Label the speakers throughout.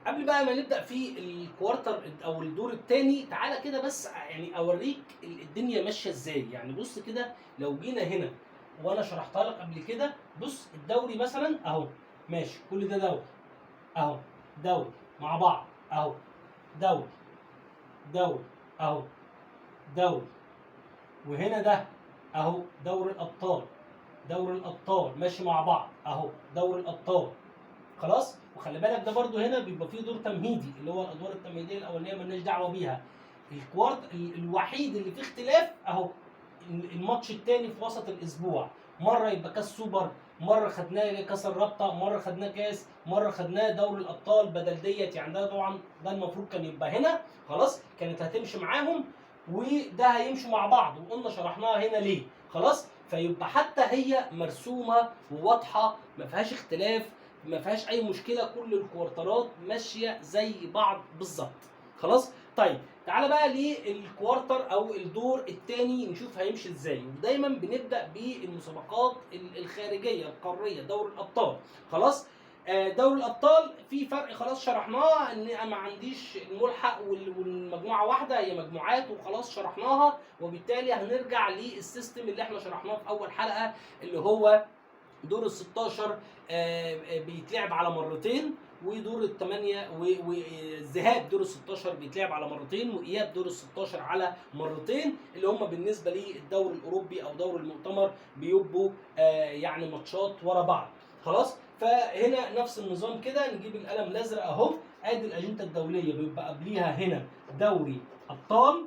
Speaker 1: قبل بقى ما نبدا في الكوارتر او الدور الثاني، تعالى كده بس يعني اوريك الدنيا ماشيه ازاي. يعني بص كده، لو جينا هنا وانا شرحتها لك قبل كده، بص الدوري مثلا اهو ماشي، كل ده دوري اهو، دوري مع بعض اهو، دوري دوري اهو، دوري، وهنا ده اهو دوري الابطال، دوري الابطال ماشي مع بعض اهو، دوري الابطال. خلاص، وخلي بالك ده برضو هنا بيبقى فيه دور تمهيدي، اللي هو الادوار التمهيديه الاولانيه مالناش دعوه بيها. الوحيد اللي فيه اختلاف اهو الماتش الثاني في وسط الاسبوع، مره يبقى كاس سوبر، مره خدناه كاس الرابطه، مره خدناه كاس، مره خدناه دوري الابطال بدل ديت. يعني ده طبعا ده المفروض كان يبقى هنا، خلاص كانت هتمشي معاهم، وده هيمشوا مع بعض، وقلنا شرحناها هنا ليه. خلاص، فيبقى حتى هي مرسومه وواضحه ما فيهاش اختلاف، ما فيهاش اي مشكله، كل الكوارترات ماشيه زي بعض بالظبط. خلاص، طيب تعالى بقى للكوارتر او الدور الثاني نشوف هيمشي ازاي. ودايما بنبدا بالمسابقات الخارجيه القاريه، دوري الابطال. خلاص، دوري الابطال في فرق خلاص شرحناه، ان انا ما عنديش الملحق والمجموعه واحده، هي مجموعات وخلاص شرحناها، وبالتالي هنرجع للسيستم اللي احنا شرحناه في اول حلقه، اللي هو دور ال 16 بيتلعب على مرتين، ودور الثمانية والذهاب دور ال 16 بيتلعب على مرتين، واياب دور ال 16 على مرتين، اللي هم بالنسبه للدوري الاوروبي او دوري المؤتمر بيبقوا يعني ماتشات ورا بعض. خلاص، فهنا نفس النظام كده، نجيب القلم الازرق اهو، ادي الاجنده الدوليه بيبقى قبليها هنا دوري ابطال،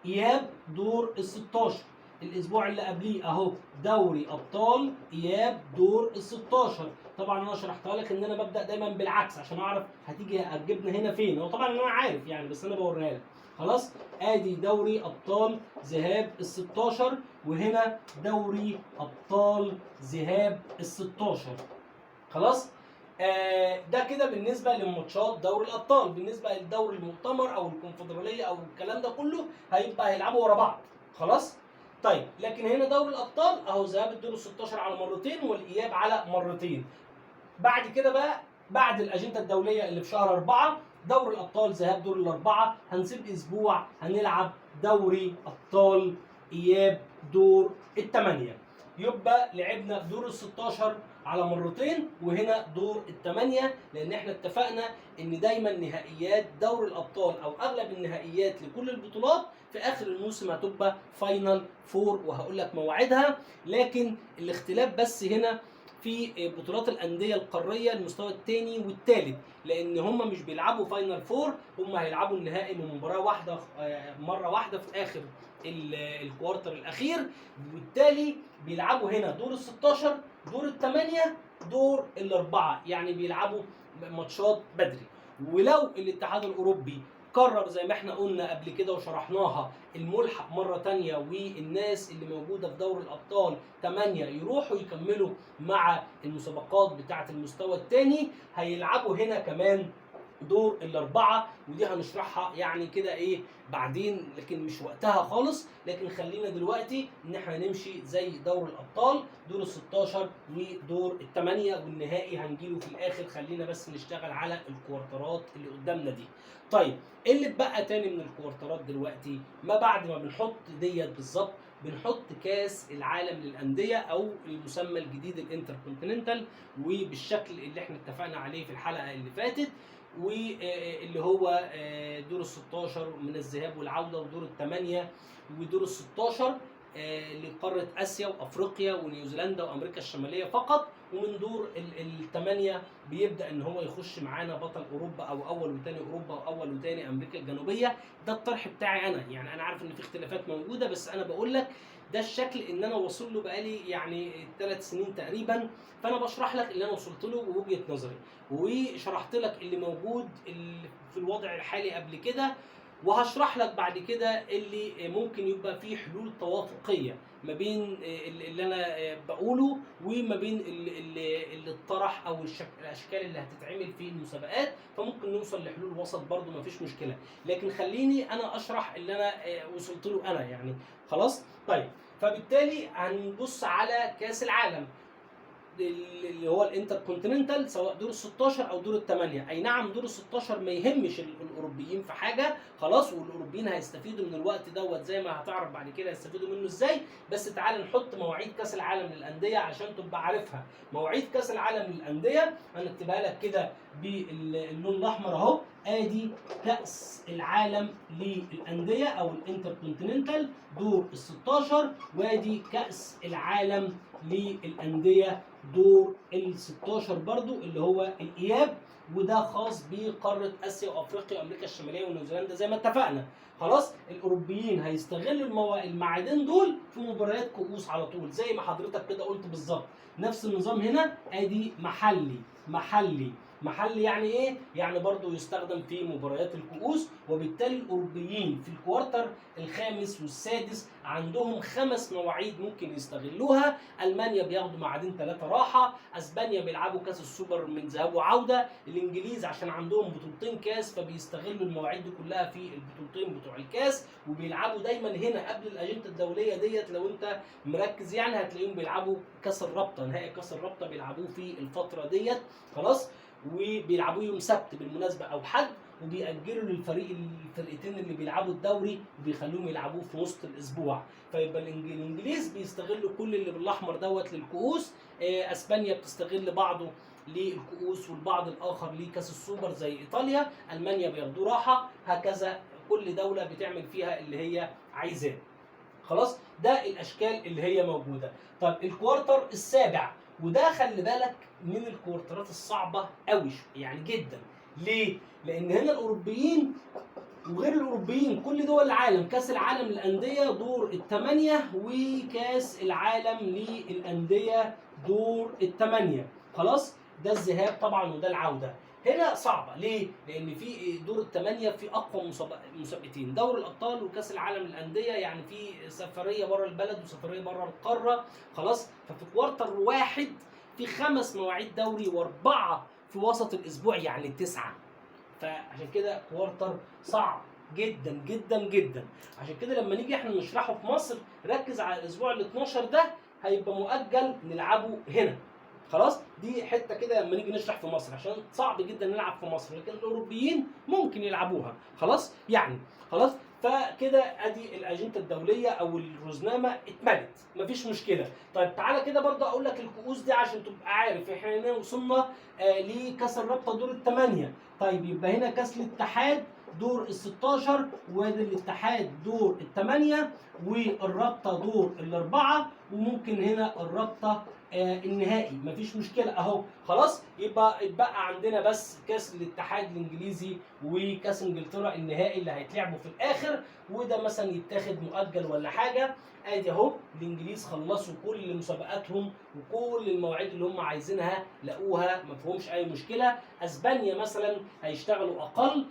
Speaker 1: اياب دور ال 16، الاسبوع اللي قبليه اهو دوري ابطال، اياب دور ال 16. طبعا انا شرحتها لك ان انا ببدا دايما بالعكس عشان اعرف هتيجي هتجيبنا هنا فين، هو طبعا انا عارف يعني بس انا بوريها لك. خلاص، ادي دوري ابطال ذهاب ال 16، وهنا دوري ابطال ذهاب ال 16. خلاص، ده كده بالنسبه لماتشات دوري الابطال. بالنسبه للدوري المؤتمر او الكونفدراليه او الكلام ده كله هيبقى هيلعبوا ورا بعض. خلاص، طيب لكن هنا دوري الابطال اهو ذهاب الدور ال 16 على مرتين والاياب على مرتين. بعد كده بقى بعد الاجنده الدوليه اللي في شهر 4 دوري الابطال ذهاب دور الاربعه، هنسيب اسبوع هنلعب دوري ابطال اياب دور الثمانيه. يبقى لعبنا دور ال 16 على مرتين، وهنا دور الثمانيه، لان احنا اتفقنا ان دايما نهائيات دوري الابطال او اغلب النهائيات لكل البطولات في اخر الموسم هتبقى فاينل فور، وهقول لك مواعيدها. لكن الاختلاف بس هنا في بطولات الانديه القاريه المستوى الثاني والثالث، لان هم مش بيلعبوا فاينل فور، هم هيلعبوا النهائي من مباراه واحده مره واحده في اخر الكوارتر الاخير، وبالتالي بيلعبوا هنا دور ال 16 دور الثمانيه دور الاربعه، يعني بيلعبوا ماتشات بدري. ولو الاتحاد الاوروبي قرر زي ما احنا قلنا قبل كده وشرحناها الملحق مرة تانية، والناس اللي موجودة في دوري الأبطال 8 يروحوا يكملوا مع المسابقات بتاعة المستوى الثاني، هيلعبوا هنا كمان دور الاربعه، ودي هنشرحها يعني كده ايه بعدين، لكن مش وقتها خالص. لكن خلينا دلوقتي ان احنا نمشي زي دور الابطال، دور ال 16 ودور الثمانيه، والنهائي هنجيله في الاخر. خلينا بس نشتغل على الكوارترات اللي قدامنا دي. طيب ايه اللي اتبقى تاني من الكوارترات دلوقتي؟ ما بعد ما بنحط ديت بالظبط بنحط كاس العالم للانديه او المسمى الجديد الانتركونتيننتال، وبالشكل اللي احنا اتفقنا عليه في الحلقه اللي فاتت، واللي هو دور ال 16 من الذهاب والعوده، ودور الثمانيه ودور ال 16 لقاره اسيا وافريقيا ونيوزيلندا وامريكا الشماليه فقط. ومن دور الثمانيه بيبدا ان هو يخش معانا بطل اوروبا او اول وثاني اوروبا واول وثاني امريكا الجنوبيه. ده الطرح بتاعي انا، يعني انا عارف ان في اختلافات موجوده بس انا بقول لك ده الشكل ان انا واصل له بقالي يعني 3 سنين تقريبا، فانا بشرح لك اللي انا وصلت له ووجهه نظري، وشرحت لك اللي موجود في الوضع الحالي قبل كده، وهشرح لك بعد كده اللي ممكن يبقى فيه حلول توافقيه ما بين اللي انا بقوله وما بين اللي اتطرح او الاشكال اللي هتتعمل في المسابقات، فممكن نوصل لحلول وسط برضو ما فيش مشكله. لكن خليني انا اشرح اللي انا وصلت له انا يعني. خلاص، طيب فبالتالي هنبص على كاس العالم. اللي هو الانتر كونتيننتال، سواء دور ال 16 او دور الثمانيه. اي نعم دور ال 16 ما يهمش الاوروبيين في حاجه خلاص، والاوروبيين هيستفيدوا من الوقت دوت زي ما هتعرف بعد كده هيستفيدوا منه ازاي. بس تعال نحط مواعيد كاس العالم للانديه عشان تبقى عارفها. مواعيد كاس العالم للانديه هنكتبها لك كده باللون الاحمر اهو. ادي كاس العالم للانديه او الانتر كونتيننتال دور ال 16، وادي كاس العالم للانديه دور ال 16 برضو اللي هو الاياب، وده خاص بقاره اسيا وافريقيا وامريكا الشماليه ونيوزيلندا زي ما اتفقنا. خلاص الأوروبيين هيستغلوا الميعادين دول في مباريات كؤوس على طول زي ما حضرتك كده قلت بالظبط. نفس النظام هنا، ادي محلي محلي محلي يعني ايه؟ يعني برضو يستخدم في مباريات الكؤوس، وبالتالي الاوروبيين في الكوارتر الخامس والسادس عندهم 5 مواعيد ممكن يستغلوها. المانيا بياخدوا ميعادين 3 راحه، اسبانيا بيلعبوا كاس السوبر من ذهاب وعوده، الانجليز عشان عندهم بطولتين كاس فبيستغلوا المواعيد دي كلها في البطولتين بتوع الكاس، وبيلعبوا دايما هنا قبل الاجنده الدوليه ديت. لو انت مركز يعني هتلاقيهم بيلعبوا كاس الرابطه، نهائي كاس الرابطه بيلعبوه في الفتره ديت خلاص، وبيلعبوه يوم سبت بالمناسبه او حد، وبيأجلوا الفرقتين اللي بيلعبوا الدوري وبيخلوهم يلعبوه في وسط الاسبوع. فيبقى الانجليز بيستغلوا كل اللي بالاحمر دوت للكؤوس، اسبانيا بتستغل بعضه للكؤوس والبعض الاخر لكاس السوبر زي ايطاليا، المانيا بياخدوا راحه، هكذا كل دوله بتعمل فيها اللي هي عايزاه. خلاص ده الاشكال اللي هي موجوده. طب الكوارتر السابع، وده خلي بالك من الكوارترات الصعبه قوي يعني جدا. ليه؟ لان هنا الاوروبيين وغير الاوروبيين كل دول العالم كاس العالم للانديه دور الثمانيه، وكاس العالم للانديه دور الثمانيه. خلاص ده الذهاب طبعا وده العوده. هنا صعبه ليه؟ لان في دور الثمانيه في اقوى مسابقتين، دوري الابطال وكاس العالم للانديه، يعني في سفريه بره البلد وسفريه بره القاره. خلاص ففي كوارتر واحد في 5 مواعيد دوري و4 في وسط الاسبوع يعني 9. فعشان كده كوارتر صعب جدا جدا جدا. عشان كده لما نيجي احنا نشرحه في مصر ركز على الاسبوع ال 12 ده هيبقى مؤجل نلعبه هنا. خلاص دي حته كده لما نيجي نشرح في مصر عشان صعب جدا نلعب في مصر، لكن الاوروبيين ممكن يلعبوها. خلاص يعني خلاص فكده ادي الاجنده الدوليه او الرزنامه اتملت مفيش مشكله. طيب تعالى كده برضه اقول لك الكؤوس دي عشان تبقى عارف احنا هنا وصلنا لكاس الرابطه دور الثمانيه. طيب يبقى هنا كاس الاتحاد دور ال 16، وادي الاتحاد دور الثمانيه، والرابطه دور الاربعه، وممكن هنا الرابطه النهائي مفيش مشكله اهو. خلاص يبقى اتبقى عندنا بس كاس الاتحاد الانجليزي وكاس انجلترا النهائي اللي هيتلعبوا في الاخر، وده مثلا يتاخد مؤجل ولا حاجه. ادي اهو الانجليز خلصوا كل مسابقاتهم وكل المواعيد اللي هم عايزينها لقوها ما فيهمش اي مشكله. اسبانيا مثلا هيشتغلوا اقل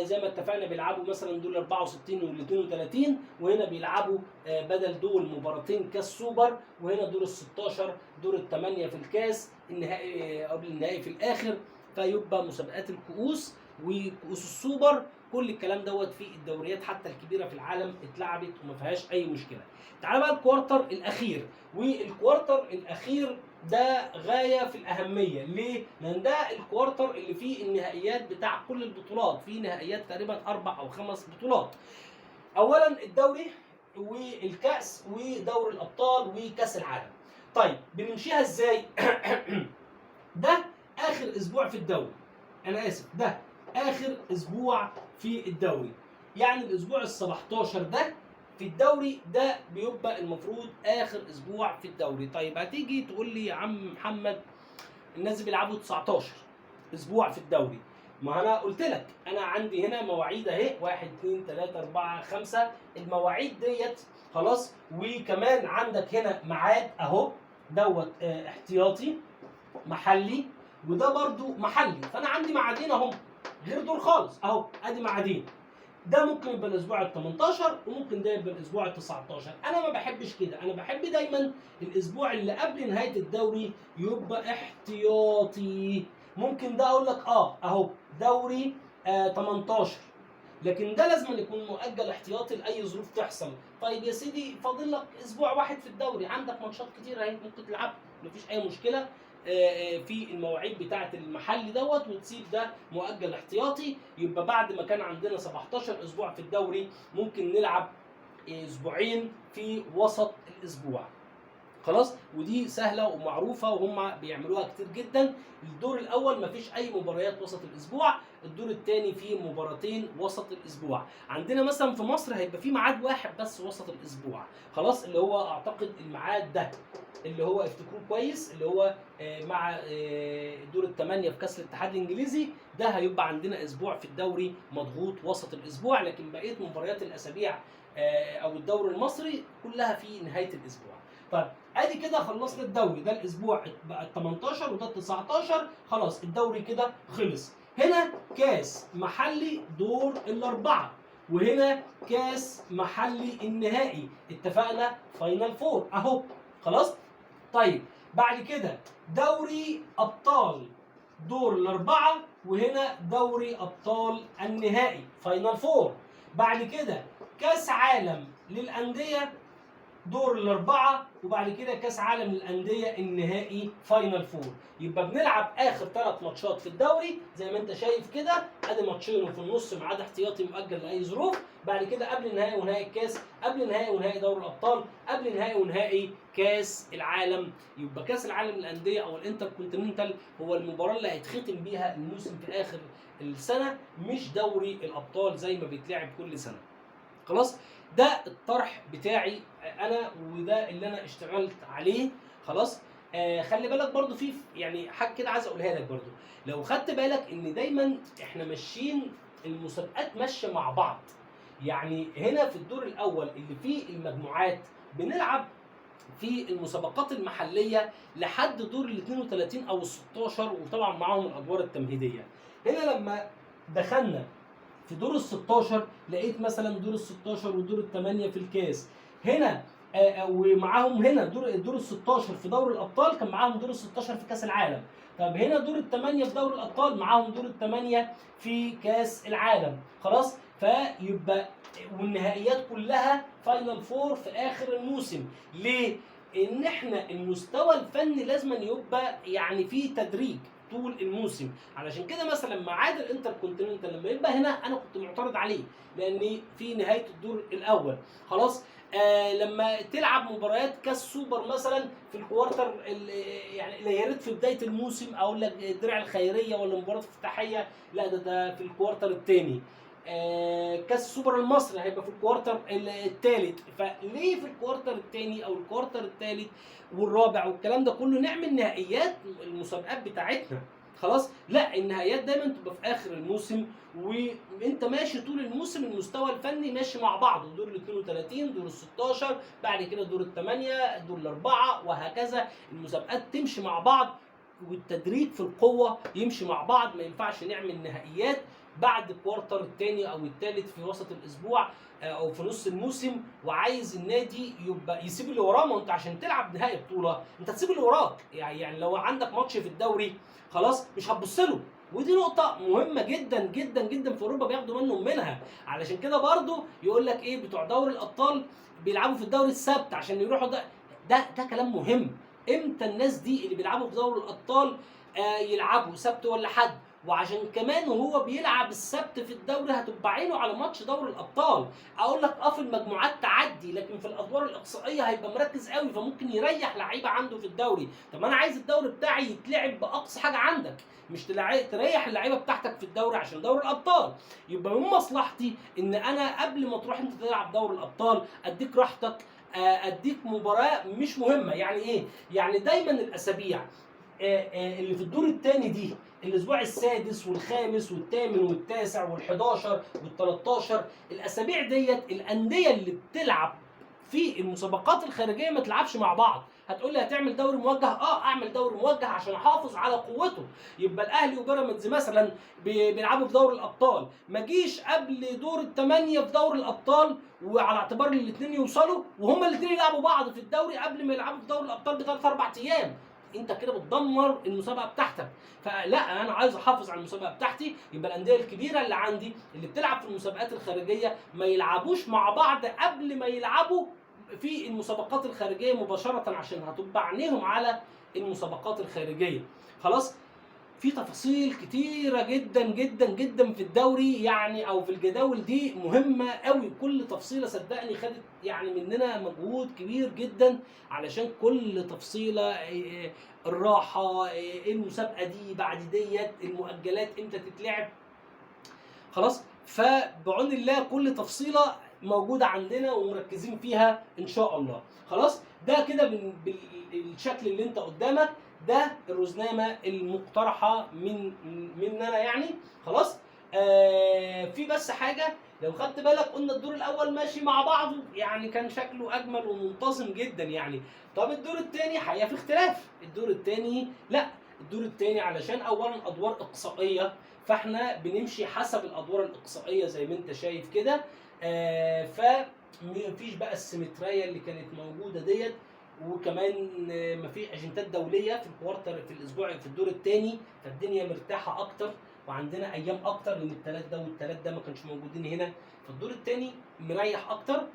Speaker 1: زي ما اتفقنا بيلعبوا مثلا دول 64 وال 32، وهنا بيلعبوا بدل دول مباراتين كاس سوبر، وهنا دور ال 16 دور الثمانيه في الكاس النهائي قبل النهائي في الاخر. فيبقى مسابقات الكؤوس وكؤوس السوبر كل الكلام دوت في الدوريات حتى الكبيره في العالم اتلعبت وما فيهاش اي مشكله. تعال بقى الكوارتر الاخير، والكوارتر الاخير ده غايه في الاهميه. ليه؟ لان ده الكوارتر اللي فيه النهائيات بتاع كل البطولات، فيه نهائيات تقريبا 4 أو 5 بطولات. اولا الدوري والكاس ودوري الابطال وكاس العالم. طيب بنمشيها ازاي؟ ده اخر اسبوع في الدوري، انا اسف ده اخر اسبوع في الدوري، يعني الاسبوع ال 17 ده في الدوري ده بيبقى المفروض اخر اسبوع في الدوري. طيب هتيجي تقول لي يا عم محمد الناس بيلعبوا 19 اسبوع في الدوري. ما انا قلت لك انا عندي هنا مواعيد اهي 1 2 3 4 5 المواعيد ديت خلاص، وكمان عندك هنا ميعاد اهو دوت احتياطي محلي، وده برضو محلي. فانا عندي ميعادين اهم غير دول خالص اهو، ادي ميعادين. ده ممكن يبقى الاسبوع ال 18 وممكن ده يبقى الاسبوع ال 19. انا ما بحبش كده، انا بحب دايما الاسبوع اللي قبل نهايه الدوري يبقى احتياطي. ممكن ده اقول لك اهو دوري 18، لكن ده لازم يكون مؤجل احتياطي لاي ظروف تحصل. طيب يا سيدي فاضل لك اسبوع واحد في الدوري، عندك ماتشات كتير اهي ممكن تلعبها، مفيش اي مشكله في المواعيد بتاعه المحلي دوت، وتسيب ده مؤجل احتياطي. يبقى بعد ما كان عندنا 17 اسبوع في الدوري ممكن نلعب اسبوعين في وسط الاسبوع. خلاص، ودي سهله ومعروفه وهم بيعملوها كتير جدا. الدور الاول مفيش اي مباريات وسط الاسبوع، الدور الثاني فيه مباراتين وسط الاسبوع. عندنا مثلا في مصر هيبقى في ميعاد واحد بس وسط الاسبوع، خلاص، اللي هو اعتقد الميعاد ده اللي هو افتكروه كويس، اللي هو مع دور الثمانيه في كاس الاتحاد الانجليزي. ده هيبقى عندنا اسبوع في الدوري مضغوط وسط الاسبوع، لكن بقيه مباريات الاسابيع او الدوري المصري كلها في نهايه الاسبوع. طيب ادي كده خلصنا الدوري، ده الاسبوع بقى ال 18 وده ال 19، خلاص الدوري كده خلص. هنا كاس محلي دور الاربعه، وهنا كاس محلي النهائي، اتفقنا فاينل فور اهو، خلاص. طيب بعد كده دوري ابطال دور الاربعه، وهنا دوري ابطال النهائي فاينل فور. بعد كده كاس عالم للانديه دور الاربعه، وبعد كده كاس عالم للانديه النهائي فاينل فور. يبقى بنلعب اخر 3 ماتشات في الدوري زي ما انت شايف كده، ادي ماتشين وفي النص ميعاد احتياطي مؤجل لاي ظروف. بعد كده قبل النهائي ونهائي الكاس، قبل النهائي ونهائي دوري الابطال، قبل النهائي ونهائي كاس العالم. يبقى كاس العالم للانديه او الانتر كونتيننتال هو المباراه اللي هيتختم بيها الموسم في اخر السنه، مش دوري الابطال زي ما بيتلعب كل سنه. خلاص، ده الطرح بتاعي انا، وده اللي انا اشتغلت عليه. خلاص، خلي بالك برضو في يعني حاجه كده عايز اقولها لك برضو. لو خدت بالك ان دايما احنا ماشيين المسابقات ماشيه مع بعض. يعني هنا في الدور الاول اللي فيه المجموعات بنلعب في المسابقات المحليه لحد دور ال 32 او ال 16، وطبعا معاهم الادوار التمهيديه. هنا لما دخلنا في دور ال 16 لقيت مثلا دور ال 16 ودور الثمانيه في الكاس هنا، ومعاهم هنا دور ال 16 في دوري الابطال، كان معاهم دور ال 16 في كاس العالم. طب هنا دور الثمانيه في دوري الابطال، معاهم دور الثمانيه في كاس العالم. خلاص، فيبقى والنهائيات كلها فاينل فور في اخر الموسم. ليه؟ ان احنا المستوى الفني لازم يبقى يعني فيه تدريج طول الموسم. علشان كده مثلا ميعاد الانتر كونتيننتال لما يبقى هنا انا كنت معترض عليه، لان في نهايه الدور الاول. خلاص، لما تلعب مباريات كاس سوبر مثلا في الكوارتر، يعني يا ريت في بدايه الموسم اقول لك الدرع الخيريه ولا مباراه افتتاحيه، لا ده في الكوارتر الثاني. كاس سوبر المصري هيبقى في الكوارتر الثالث، فليه في الكوارتر الثاني او الكوارتر الثالث والرابع والكلام ده كله نعمل نهائيات المسابقات بتاعتنا؟ خلاص، لا، النهائيات دايما تبقى في اخر الموسم، وانت ماشي طول الموسم المستوى الفني ماشي مع بعض، دور ال 32 دور ال 16 بعد كده دور الثمانيه دور الاربعه، وهكذا المسابقات تمشي مع بعض، والتدريج في القوه يمشي مع بعض. ما ينفعش نعمل نهائيات بعد الكوارتر الثاني او الثالث في وسط الاسبوع او في نص الموسم، وعايز النادي يبقى يسيب اللي وراه. ما انت عشان تلعب نهائي بطوله انت تسيب اللي وراك، يعني لو عندك ماتش في الدوري خلاص مش هتبص له. ودي نقطة مهمة جدا جدا جدا في اوروبا بياخدوا منها. علشان كده برضو يقول لك ايه بتوع دوري الابطال بيلعبوا في الدوري السبت عشان يروحوا ده كلام مهم. امتى الناس دي اللي بيلعبوا في دوري الابطال يلعبوا سبت ولا حد؟ وعشان كمان وهو بيلعب السبت في الدوري هتبقى عينه على ماتش دوري الابطال. اقول لك في المجموعات تعدي، لكن في الادوار الاقصائيه هيبقى مركز قوي، فممكن يريح لعيبه عنده في الدوري. طب انا عايز الدوري بتاعي يتلعب باقصى حاجه عندك، مش تريح اللعيبه بتاعتك في الدوري عشان دوري الابطال. يبقى من مصلحتي ان انا قبل ما تروح انت تلعب دوري الابطال اديك راحتك، اديك مباراه مش مهمه. يعني ايه؟ يعني دايما الاسابيع اللي في الدور الثاني دي، الاسبوع السادس والخامس والثامن والتاسع وال11 وال13، الاسابيع ديت الانديه اللي بتلعب في المسابقات الخارجيه ما تلعبش مع بعض. هتقول لي هتعمل دوري موجه؟ اعمل دوري موجه عشان احافظ على قوته. يبقى الاهلي وبيراميدز مثلا بيلعبوا في دوري الابطال، ما جيش قبل دور الثمانيه في دوري الابطال وعلى اعتبار ان الاثنين يوصلوا وهما الاثنين يلعبوا بعض في الدوري قبل ما يلعبوا في دوري الابطال بثلاث اربع ايام. انت كده بتدمر المسابقه بتاعتك. فلا، انا عايز احافظ على المسابقه بتاعتي. يبقى الانديه الكبيره اللي عندي اللي بتلعب في المسابقات الخارجيه ما يلعبوش مع بعض قبل ما يلعبوا في المسابقات الخارجيه مباشره، عشان هتبقى عينيهم على المسابقات الخارجيه. خلاص، في تفاصيل كتيره جدا جدا جدا في الدوري يعني او في الجداول دي مهمه قوي. كل تفصيله صدقني خدت يعني مننا مجهود كبير جدا علشان كل تفصيله، الراحه، المسابقه دي بعد ديت، المؤجلات امتى تتلعب. خلاص، فبعون الله كل تفصيله موجوده عندنا ومركزين فيها ان شاء الله. خلاص، ده كده بالشكل اللي انت قدامك، ده الرزنامه المقترحه مننا يعني. خلاص، في بس حاجه، لو خدت بالك قلنا الدور الاول ماشي مع بعضه يعني كان شكله اجمل ومنتظم جدا يعني. طب الدور الثاني حقيقه في اختلاف. الدور الثاني لا، الدور الثاني علشان اولا ادوار اقصائيه، فاحنا بنمشي حسب الادوار الاقصائيه زي ما انت شايف كده. فمفيش بقى السيمتريه اللي كانت موجوده ديت، وكمان مفيش اجندات دوليه في الكوارتر في الاسبوع في الدور الثاني، فالدنيا مرتاحه اكتر وعندنا ايام اكتر، لان الثلاث ده والثلاث ده ما كانش موجودين هنا. فالدور الثاني مريح اكتر،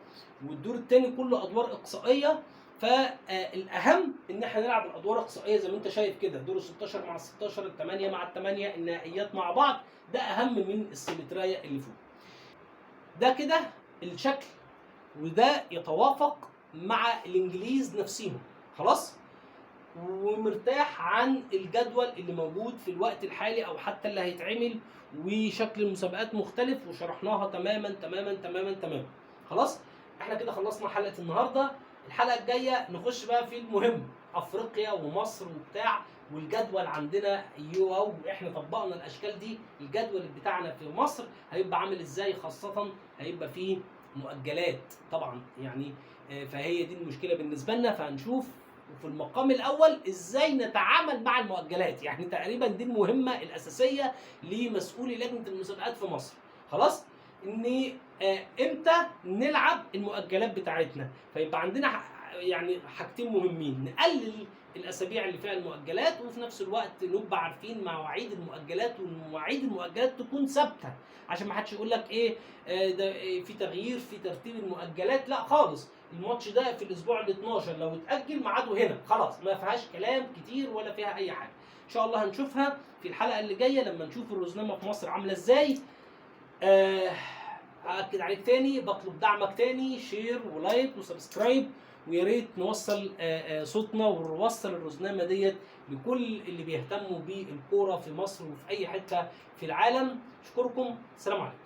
Speaker 1: والدور الثاني كله ادوار اقصائيه. فالاهم ان احنا نلعب الادوار الاقصائيه زي ما انت شايف كده، دور ال 16 مع ال 16، ال8 مع ال8، النهائيات مع بعض. ده اهم من السيمتريه اللي فوق. ده كده الشكل، وده يتوافق مع الانجليز نفسهم. خلاص، ومرتاح عن الجدول اللي موجود في الوقت الحالي او حتى اللي هيتعمل، وشكل المسابقات مختلف وشرحناها تماما تماما تماما تماما. خلاص، احنا كده خلصنا حلقه النهارده. الحلقه الجايه نخش بقى في المهم، افريقيا ومصر وبتاع، والجدول عندنا او احنا طبقنا الاشكال دي، الجدول بتاعنا في مصر هيبقى عامل ازاي، خاصه هيبقى فيه مؤجلات طبعا يعني. فهي دي المشكله بالنسبه لنا، فهنشوف وفي المقام الاول ازاي نتعامل مع المؤجلات. يعني تقريبا دي المهمه الاساسيه لمسؤولي لجنه المسابقات في مصر. خلاص، ان امتى نلعب المؤجلات بتاعتنا، فيبقى عندنا يعني حاجتين مهمين: نقلل الاسابيع اللي فيها المؤجلات، وفي نفس الوقت نبقى عارفين مواعيد المؤجلات، ومواعيد المؤجلات تكون ثابته عشان ما حدش يقول لك ايه ده في تغيير في ترتيب المؤجلات. لا خالص، الماتش ده في الاسبوع ال 12 لو اتاجل ميعاده هنا خلاص، ما فيهاش كلام كتير ولا فيها اي حاجه. ان شاء الله هنشوفها في الحلقه اللي جايه لما نشوف الرزنامه في مصر عامله ازاي. اكد عليك تاني، بطلب دعمك تاني، شير ولايك وسبسكرايب، ويا ريت نوصل صوتنا ونوصل الرزنامه ديت لكل اللي بيهتموا بالكوره في مصر وفي اي حته في العالم. اشكركم، السلام عليكم.